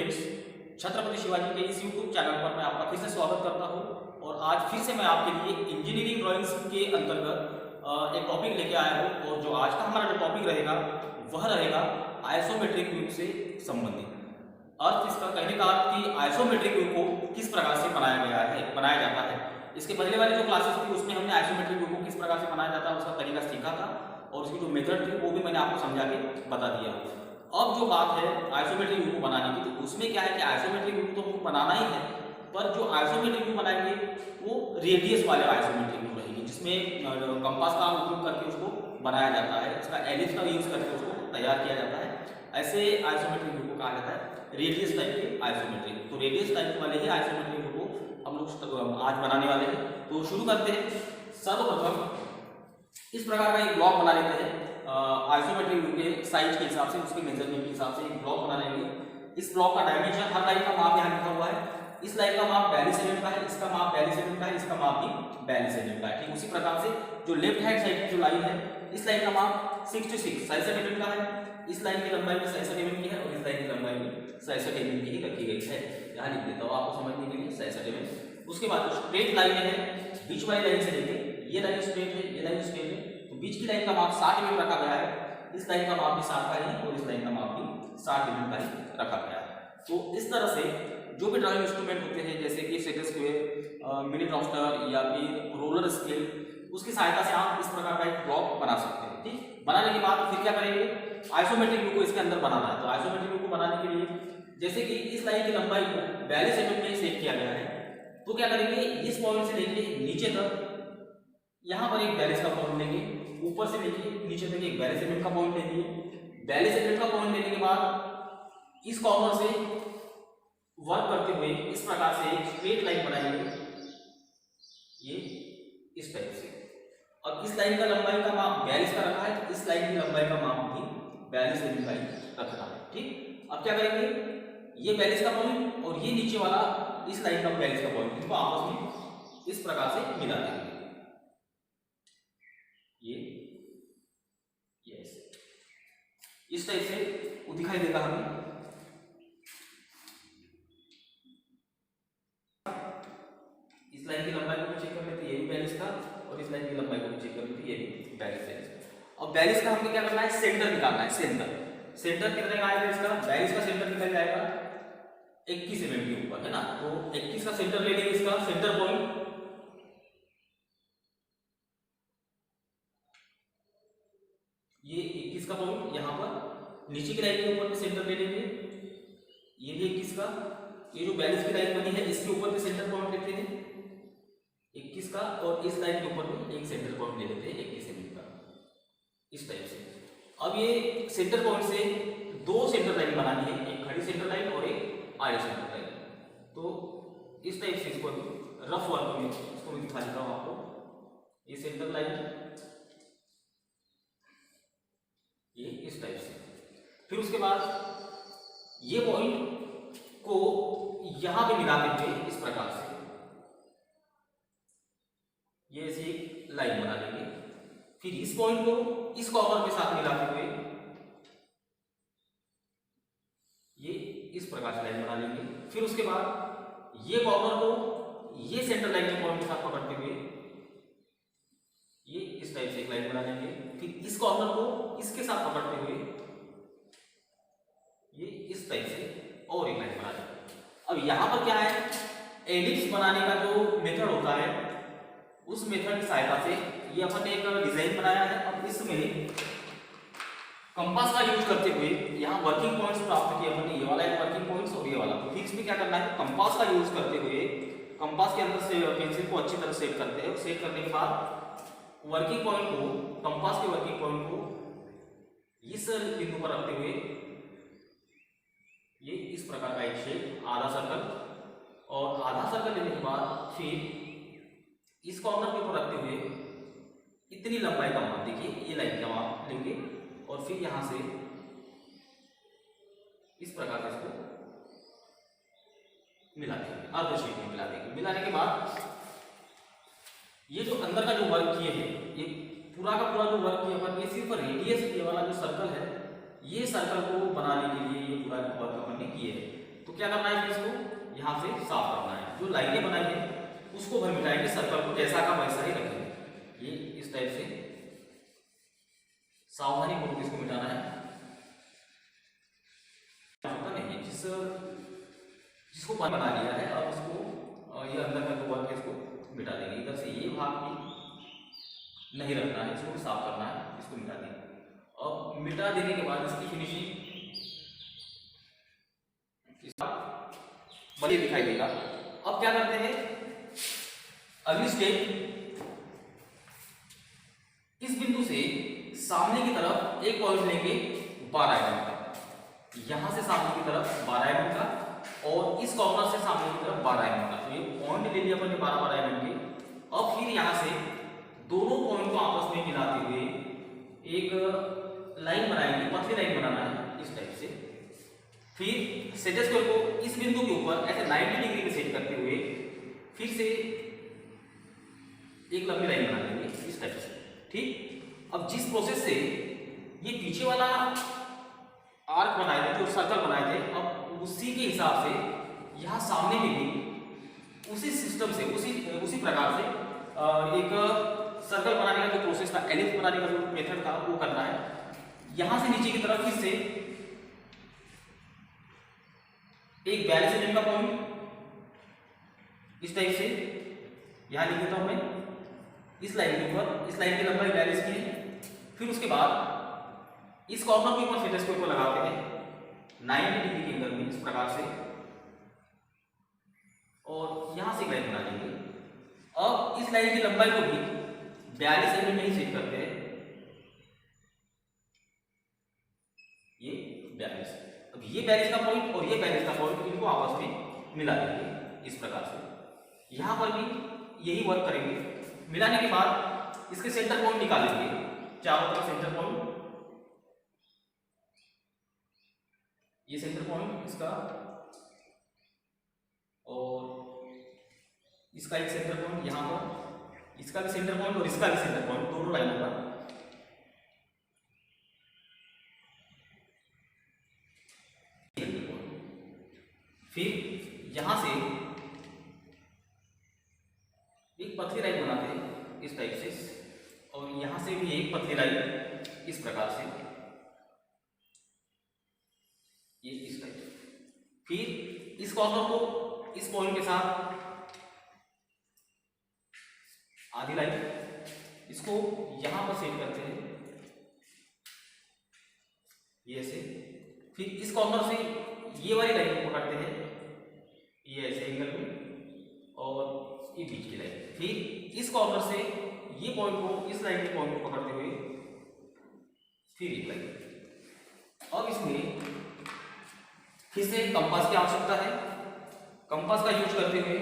Students, Chhatrapati Shivaji के इस YouTube channel पर मैं आपका फिर से स्वागत करता हूं और आज फिर से मैं आपके लिए इंजीनियरिंग ड्राइंग्स के अंतर्गत एक टॉपिक लेके आया हूं। और जो आज का हमारा जो टॉपिक रहेगा वह रहेगा आइसोमेट्रिक व्यू से संबंधित। अर्थ इसका कहने का अर्थ कि आइसोमेट्रिक व्यू को किस प्रकार से बनाया जाता है। इसके पहले वाली जो क्लासेस थी उसमें हमने आइसोमेट्रिक व्यू को किस प्रकार से बनाया जाता है उसका तरीका सीखा था और उसकी जो मेथड थी वो भी मैंने आपको समझा के बता दिया। अब जो बात है आइसोमेट्रिक व्यू को बनाने की, तो उसमें क्या है कि आइसोमेट्रिक व्यू तो हमको बनाना ही है, पर जो आइसोमेट्रिक व्यू बनाएंगे वो रेडियस वाले आइसोमेट्रिक व्यू रहेगी, जिसमें कंपास का उपयोग करके उसको बनाया जाता है, उसका एलिप्स का यूज करके उसको तैयार किया जाता है। ऐसे आइसोमेट्रिक व्यू को कहा जाता है रेडियस टाइप के आइसोमेट्रिक। तो रेडियस टाइप वाले ही आइसोमेट्रिक व्यू को हम लोग आज बनाने वाले हैं। तो शुरू करते हैं। सर्वप्रथम इस प्रकार का एक ब्लॉक बना लेते हैं आइसोमेट्रिक व्यू के साइज के हिसाब से, उसके मेजरमेंट के हिसाब से एक ब्लॉक बना लेंगे। इस ब्लॉक का डायमेंशन, हर लाइन का माप यहाँ लिखा हुआ है। इस लाइन का माप 42 mm का है, इसका माप 42 mm का है, इसका माप भी 42 mm का है। ठीक उसी प्रकार से जो लेफ्ट हैंड साइड की जो लाइन है, इस लाइन का माप 66 mm का है, इस लाइन की लंबाई भी 66 mm की है और इस लाइन की लंबाई भी 66 mm की ही रखी गई है। यहाँ लिख देता हूँ आपको समझने के लिए 66 mm। उसके बाद जो स्ट्रेट लाइन है, बीच वाली लाइन से लेके ये लाइन स्ट्रेट है, ये लाइन स्ट्रेट है, तो बीच की लाइन का माप 60 mm रखा गया है, इस लाइन का माप भी 60 का ही और इस लाइन का माप भी 60 mm का ही रखा गया है। तो इस तरह से जो भी ड्राइंग इंस्ट्रूमेंट होते हैं जैसे कि सेट स्क्वायर, मिनी ड्राफ्टर या फिर रोलर स्केल, उसकी सहायता से आप इस प्रकार का एक ब्लॉक बना सकते हैं। ठीक, बनाने के बाद फिर क्या करेंगे, आइसोमेट्रिक व्यू को इसके अंदर बनाना है। तो आइसोमेट्रिक व्यू को बनाने के लिए जैसे कि इस लाइन की लंबाई को 42 mm में सेट किया गया है, तो क्या करेंगे, इस पॉइंट से लेके नीचे तक यहाँ पर एक 42 का पॉइंट लेंगे, ऊपर से लेके नीचे तक एक 42 mm का पॉइंट लेंगे। 42 mm का पॉइंट लेने के बाद इस कॉर्नर से वर्क करते हुए इस प्रकार से एक स्ट्रेट लाइन बनाएंगे, ये इस टाइप से। और इस लाइन का लंबाई का माप 42 का रखा है, तो इस लाइन की लंबाई का माप भी 42 mm का ही रखना है। ठीक, अब क्या करेंगे, ये 42 का पॉइंट और ये नीचे वाला इस लाइन का 42 का पॉइंट, इनको आपस में इस प्रकार से मिला देंगे। ये इस टाइप से वो दिखाई देगा हमें। इस लाइन की लंबाई को भी चेक कर लेते, ये भी 42 का, और इस लाइन की लंबाई को भी चेक कर लेते, ये भी 42। अब 42 का हमको क्या करना है, सेंटर निकालना है। सेंटर कितने का आएगा इसका, 42 का सेंटर निकल जाएगा 21 mm के ऊपर, है ना। तो 21 का सेंटर ले लेंगे, इसका सेंटर पॉइंट ये 21 का पॉइंट यहाँ पर नीचे की लाइन के ऊपर भी सेंटर ले लेंगे, ये भी 21 का। ये जो 42 की लाइन बनी है इसके ऊपर भी सेंटर पॉइंट लेते हैं 21 का, और इस लाइन के ऊपर भी एक सेंटर पॉइंट ले लेते हैं 21 mm का, इस टाइप से। अब ये सेंटर पॉइंट से दो सेंटर लाइन बनानी है, एक खड़ी सेंटर लाइन और एक आड़ी सेंटर लाइन। तो इस टाइप से इसको रफ वर्क में इसको मैं दिखा देता हूँ आपको। ये सेंटर लाइन ये इस टाइप से, फिर उसके बाद ये पॉइंट को यहां पे मिला देंगे इस प्रकार से, ये ऐसी एक लाइन बना लेंगे। फिर इस पॉइंट को इस कॉर्नर के साथ मिलाते हुए ये इस प्रकार से लाइन बना लेंगे। फिर उसके बाद ये कॉर्नर को ये सेंटर लाइन के पॉइंट के साथ पकड़ते हुए ये इस टाइप से एक लाइन बना लेंगे। फिर इस कॉर्नर को इसके साथ पकड़ते हुए ये इस टाइप से और एक लाइन बना लेंगे। अब यहां पर क्या है, एलिप्स बनाने का जो मेथड होता है उस मेथड की सहायता से ये अपन एक डिजाइन बनाया है। अब इसमें कंपास का यूज करते हुए यहाँ वर्किंग पॉइंट्स प्राप्त किए हमने, ये वाला एक वर्किंग पॉइंट्स और ये वाला। तो फिर इसमें क्या करना है, कंपास का यूज करते हुए कंपास के अंदर से पेंसिल को अच्छी तरह सेट करते हैं। सेट करने के बाद वर्किंग पॉइंट को, कंपास के वर्किंग पॉइंट को इस बिंदु पर रखते हुए ये इस प्रकार का एक शेप, आधा सर्कल, और आधा सर्कल लेने के बाद फिर इस कॉर्नर के ऊपर रखते हुए इतनी लंबाई का माप, देखिए ये लाइन का माप लेंगे और फिर यहां से इस प्रकार से इसको मिला देंगे, अर्ध शेप में मिला देंगे। मिलाने के बाद ये जो अंदर का जो वर्क किए हैं, ये पूरा का पूरा जो वर्क किया अपन, ये सिर्फ रेडियस ये वाला जो सर्कल है, ये सर्कल को बनाने के लिए ये पूरा वर्क अपन ने किए है। तो क्या करना है, इसको यहाँ से साफ करना है। जो लाइनें बनाई है उसको भर मिटाएंगे, सर्कल को जैसा का वैसा ही रखेंगे। ये इस टाइप से सावधानी पूर्वक इसको मिटाना है। नहीं है जिसको बना लिया है, अब इसको ये अंदर का जो वर्क है इसको मिटा देंगे। इधर से ये भाग भी नहीं रखना है, इसको भी साफ करना है, इसको मिटा देंगे। अब मिटा देने के बाद इसकी फिनिशिंग बढ़िया दिखाई देगा। अब क्या करते हैं, अगली स्टेप, इस बिंदु से सामने की तरफ एक पॉइंट लेंगे 12 mm का, यहां से सामने की तरफ 12 mm का, और इस कॉर्नर से सामने की तरफ 12 mm का। तो ये पॉइंट ले लिया अपन 12 mm के। अब फिर यहां से दोनों पॉइंट को आपस में मिलाते हुए एक लाइन बनाएंगे, पतली लाइन बनाना है इस टाइप से। फिर सेट स्क्वायर को इस बिंदु के ऊपर ऐसे 90 डिग्री में सेट करते हुए फिर से एक लंबी लाइन बना लेंगे इस टाइप से। ठीक, अब जिस प्रोसेस से ये पीछे वाला आर्क बनाए थे, जो सर्कल बनाए थे, अब उसी के हिसाब से यहाँ सामने में भी उसी सिस्टम से उसी प्रकार से एक सर्कल बनाने का जो प्रोसेस था, एलिप्स बनाने का जो मेथड था, वो करना है। यहां से नीचे की तरफ फिर से एक 42 mm का पॉइंट इस टाइप से यहां लिख देता हूं मैं, इस लाइन के ऊपर। इस लाइन की लंबाई 42 की है। फिर उसके बाद इस कॉर्नर के ऊपर सेट स्क्वायर को लगाते हैं 90 डिग्री के एंगल में इस प्रकार से, और यहां से एक लाइन बना लेंगे। अब इस लाइन की लंबाई को भी 42 mm में ही सेट करते हैं, ये 42। अब ये 42 का पॉइंट और ये 42 का पॉइंट, इनको आपस में मिला देंगे इस प्रकार से। यहां पर भी यही वर्क करेंगे। मिलाने के बाद इसके सेंटर पॉइंट निकालेंगे, चारों तरफ सेंटर पॉइंट, ये सेंटर पॉइंट इसका, और इसका एक सेंटर पॉइंट यहां पर, इसका भी सेंटर पॉइंट और इसका भी सेंटर पॉइंट, दोनों लाइनों का। फिर यहां से एक पतली लाइन बनाते हैं इस टाइप से, और यहां से भी एक पतली लाइन इस प्रकार से, ये इस टाइप से। फिर इस कॉर्नर को इस पॉइंट के साथ आधी लाइन, इसको यहां पर सेट करते हैं ये ऐसे। फिर इस कॉर्नर से ये वाली लाइन को पकड़ते हैं ये ऐसे एंगल में, और ये बीच की लाइन। फिर इस कॉर्नर से ये पॉइंट को इस लाइन के पॉइंट को पकड़ते हुए फिर एक लाइन। अब इसमें फिर से कंपास की आवश्यकता है। कंपास का यूज करते हुए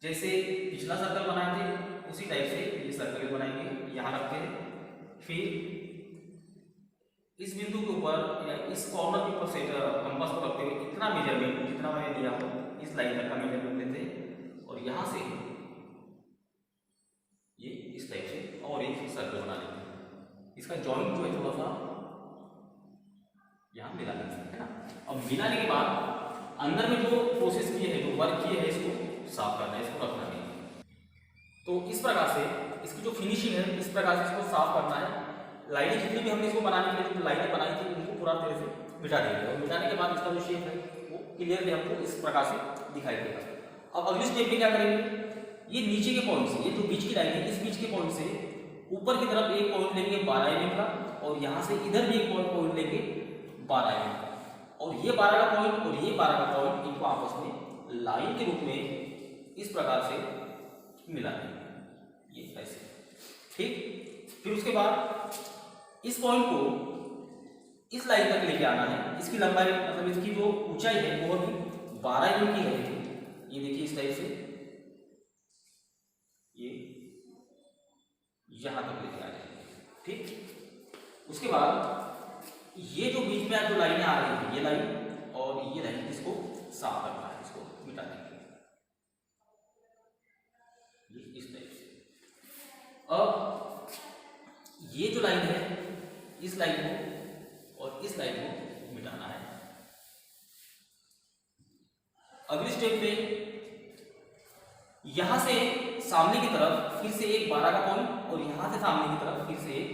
जैसे पिछला सर्कल बनाए थे उसी टाइप से ये सर्कल बनाएंगे, यहां रखते हैं। फिर इस बिंदु के ऊपर या इस कॉर्नर के ऊपर से कंपास को रखते हुए इतना मेजरमेंट जितना मैंने दिया हो इस लाइन तक का मेजरमेंट लेते हैं, और यहां से ये इस टाइप से और एक सर्कल बना लेते हैं। इसका जॉइंट जो है थोड़ा सा यहां मिला लेते हैं, है ना। अब मिलाने के बाद अंदर में जो प्रोसेस किए हैं, जो वर्क किए हैं, इसको साफ करना है, इसको रखना नहीं। तो इस प्रकार से इसकी जो फिनिशिंग है, इस प्रकार से इसको साफ करना है। लाइनें जितनी भी हमने इसको बनाने के लिए जो लाइनें बनाई थी उनको पूरा तरह से मिटा देंगे, और मिटाने के बाद इसका जो शेप है वो क्लियरली हमको इस प्रकार से दिखाई देगा। अब अगली स्टेप में क्या करेंगे, ये नीचे के पॉइंट से, ये जो बीच की लाइन है, इस बीच के पॉइंट से ऊपर की तरफ एक पॉइंट लेंगे 12 mm का, और यहाँ से इधर भी एक पॉइंट लेंगे 12 mm का, और ये 12 का पॉइंट और ये 12 का पॉइंट, इनको आपस में लाइन के रूप में इस प्रकार से मिला देंगे, ये ऐसे। ठीक, फिर उसके बाद इस पॉइंट को इस लाइन तक लेके आना है। इसकी लंबाई मतलब इसकी जो ऊंचाई है वो भी 12 mm की रहेगी। ये देखिए इस टाइप से ये यहां तक लेके आ जाएंगे। ठीक, उसके बाद ये जो बीच में जो लाइनें आ रही है, ये लाइन और ये लाइन, इसको साफ करना है, इसको मिटा देंगे ये इस टाइप से। अब ये जो लाइन है, इस लाइन को और इस लाइन को स्टेप पे यहां से सामने की तरफ फिर से एक 12 का पॉइंट और यहां से सामने की तरफ फिर से एक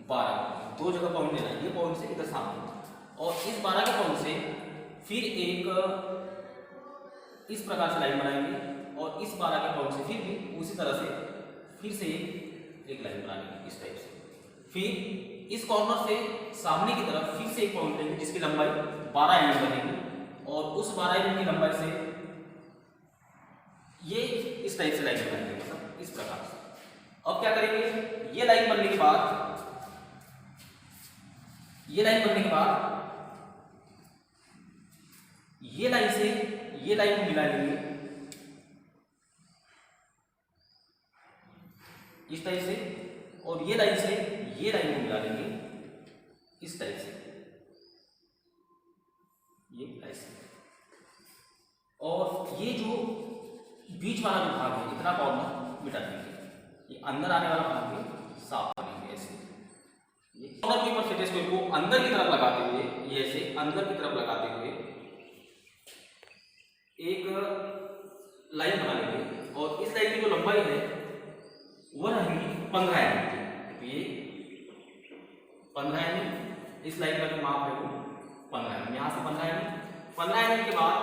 12 का, दो जगह पॉइंट लेना है। ये पॉइंट से इधर सामने और इस 12 के पॉइंट से फिर एक इस प्रकार से लाइन बनाएंगे और इस 12 के पॉइंट से फिर भी उसी तरह से फिर से एक लाइन बनाएंगे इस टाइप से। फिर इस कॉर्नर से सामने की तरफ फिर से एक पॉइंट लेंगे जिसकी लंबाई 12 mm बनेगी और उस 12 mm की लंबाई से ये इस टाइप से लाइन बनाएंगे, मतलब इस प्रकार से। अब क्या करेंगे, ये लाइन बनने के बाद ये लाइन से ये लाइन को मिला लेंगे इस टाइप से और ये लाइन से ये लाइन को मिला लेंगे इस टाइप से, ये ऐसे। और ये जो बीच वाला जो भाग है इतना कॉर्नर मिटा देंगे, ये अंदर आने वाला भाग भी साफ करेंगे ऐसे। ये कॉर्नर के ऊपर स्टेथोस्कोप को अंदर की तरफ लगाते हुए, ये ऐसे अंदर की तरफ लगाते हुए एक लाइन बना लेंगे और इस लाइन की जो लंबाई है वह रहेगी 15 mm की। ये 15 mm, इस लाइन का जो माप है वो 15 mm, यहाँ से 15 mm के बाद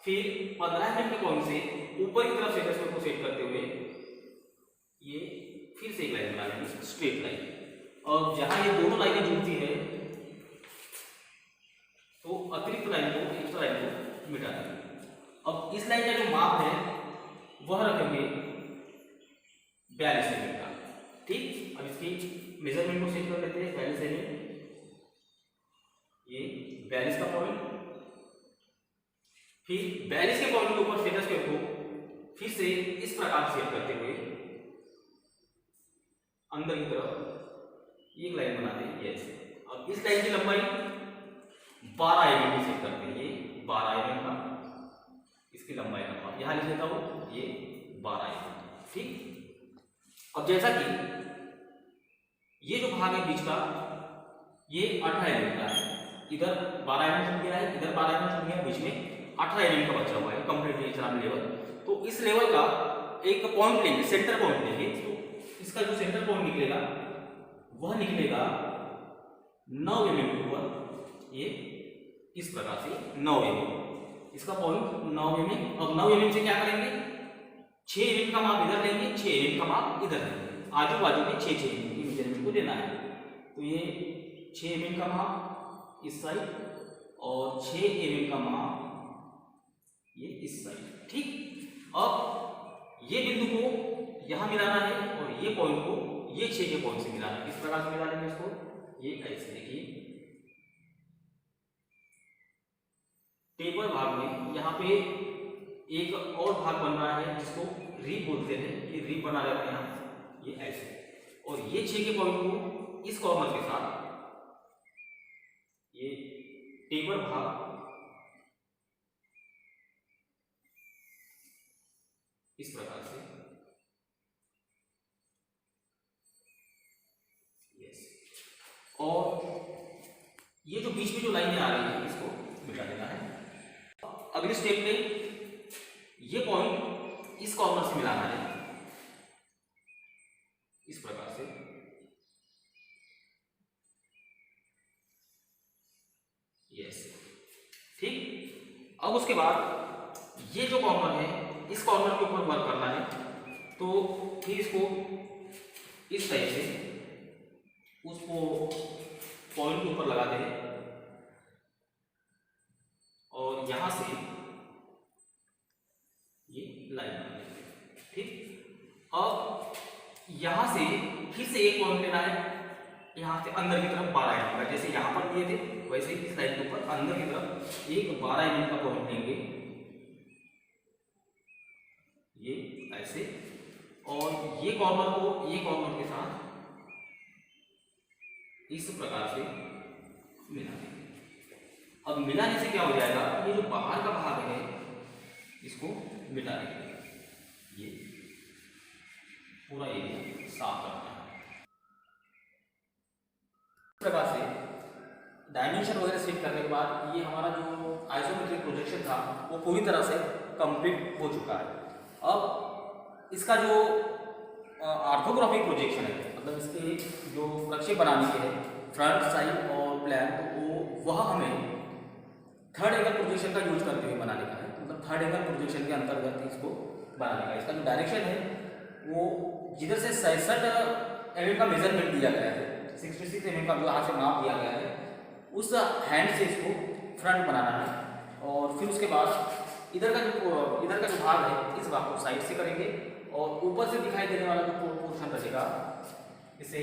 फिर 15 mm के पॉइंट से ऊपर की तरफ स्टेथोस्कोप को सेट करते हुए ये फिर से एक लाइन बना लेंगे, स्ट्रेट लाइन। और जहां ये दोनों लाइनें जुड़ती है तो अतिरिक्त लाइन को, एक्स्ट्रा लाइन को मिटा देंगे। अब इस लाइन का जो माप है वह रखेंगे 42 mm का। ठीक, अब इसकी मेजरमेंट को सेट कर लेते हैं। 42 mm, ये 42 का पॉइंट, फिर 42 के पॉइंट के ऊपर स्टेथोस्कोप को फिर से इस प्रकार सेट करते हुए अंदर की तरफ एक लाइन बनाते हैं ये ऐसे। अब इस लाइन की लंबाई 12 mm की सेट करते हैं, ये 12 mm का इसकी लंबाई का माप यहां लिख लेता हूं, ये 12 mm। ठीक, अब जैसा कि ये जो भाग है बीच का ये 18 mm का है, इधर 12 mm छूट गया है, इधर 12 mm छूट गया, बीच में 18 mm का बचा हुआ है कंप्लीट एग्जाम लेवल। तो इस लेवल का एक पॉइंट लेंगे, सेंटर पॉइंट लेंगे। तो इसका जो सेंटर पॉइंट निकलेगा वह निकलेगा 9 mm के ऊपर, ये इस प्रकार से 9 mm, इसका पॉइंट 9 mm। अब 9 mm से क्या करेंगे, 6 mm का माप इधर लेंगे, 6 mm का माप इधर लेंगे, आजू बाजू में 6 mm की मेजरमेंट को देना है। तो ये 6 mm का माप इस साइड और 6 mm का माप ये इस साइड। ठीक, अब ये बिंदु को यहां मिलाना है और ये पॉइंट को ये 6 के पॉइंट से मिलाना है। किस प्रकार से मिला लेंगे इसको, ये ऐसे देखिए टेपर भाग में यहाँ पे एक और भाग बन रहा है जिसको रीप बोलते हैं, ये रीप बना रहता है यहाँ, ये ऐसे। और ये 6 के पॉइंट को इस कॉर्नर के साथ ये टेपर भाग इस प्रकार से, यस। और ये जो बीच में जो लाइनें आ रही है इसको मिटा देना है। अगले स्टेप में ये पॉइंट इस कॉर्नर से मिलाना है इस प्रकार से, यस। ठीक, अब उसके बाद ये जो कॉर्नर है इस कॉर्नर के ऊपर वर्क करना है। तो फिर इसको इस टाइप से उसको पॉइंट के ऊपर लगाते हैं और यहां से ये लाइन बना लेते हैं। ठीक, अब यहां से फिर से एक पॉइंट लेना है, यहां से अंदर की तरफ 12 mm का, जैसे यहां पर दिए थे वैसे इस लाइन के ऊपर अंदर की तरफ एक 12 mm का पॉइंट लेंगे, ये ऐसे। और ये कॉर्नर को ये कॉर्नर के साथ इस प्रकार से मिला देंगे। अब मिलाने से क्या हो जाएगा, ये जो बाहर का भाग है इसको मिटा देंगे, ये पूरा एरिया साफ करना है। इस प्रकार से डायमेंशन वगैरह सेट करने के बाद ये हमारा जो आइसोमेट्रिक प्रोजेक्शन था वो पूरी तरह से कंप्लीट हो चुका है। अब इसका जो ऑर्थोग्राफिक प्रोजेक्शन है, मतलब इसके जो प्रक्षेप बनाने के हैं फ्रंट साइड और प्लान, तो वह हमें थर्ड एंगल प्रोजेक्शन का यूज करते हुए बनाने का है। मतलब थर्ड एंगल प्रोजेक्शन के अंतर्गत इसको बनाने का। इसका जो डायरेक्शन है वो जिधर से 66 mm का मेजरमेंट दिया गया है, 66 mm का जो यहाँ से माप दिया गया है, उस हैंड से इसको फ्रंट बनाना है। और फिर उसके बाद इधर का जो भाग है, इस भाग को साइड से करेंगे और ऊपर से दिखाई देने वाला जो पोर्शन रहेगा इसे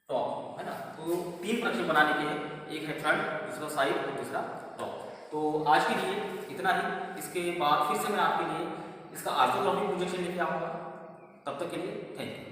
टॉप, है ना। तो 3 प्रक्षेप बनाने के हैं, एक है फ्रंट, दूसरा साइड और तीसरा टॉप। तो आज के लिए इतना ही। इसके बाद फिर से मैं आपके लिए इसका ऑर्थोग्राफिक प्रोजेक्शन लेके आऊँगा। तब तक के लिए थैंक यू।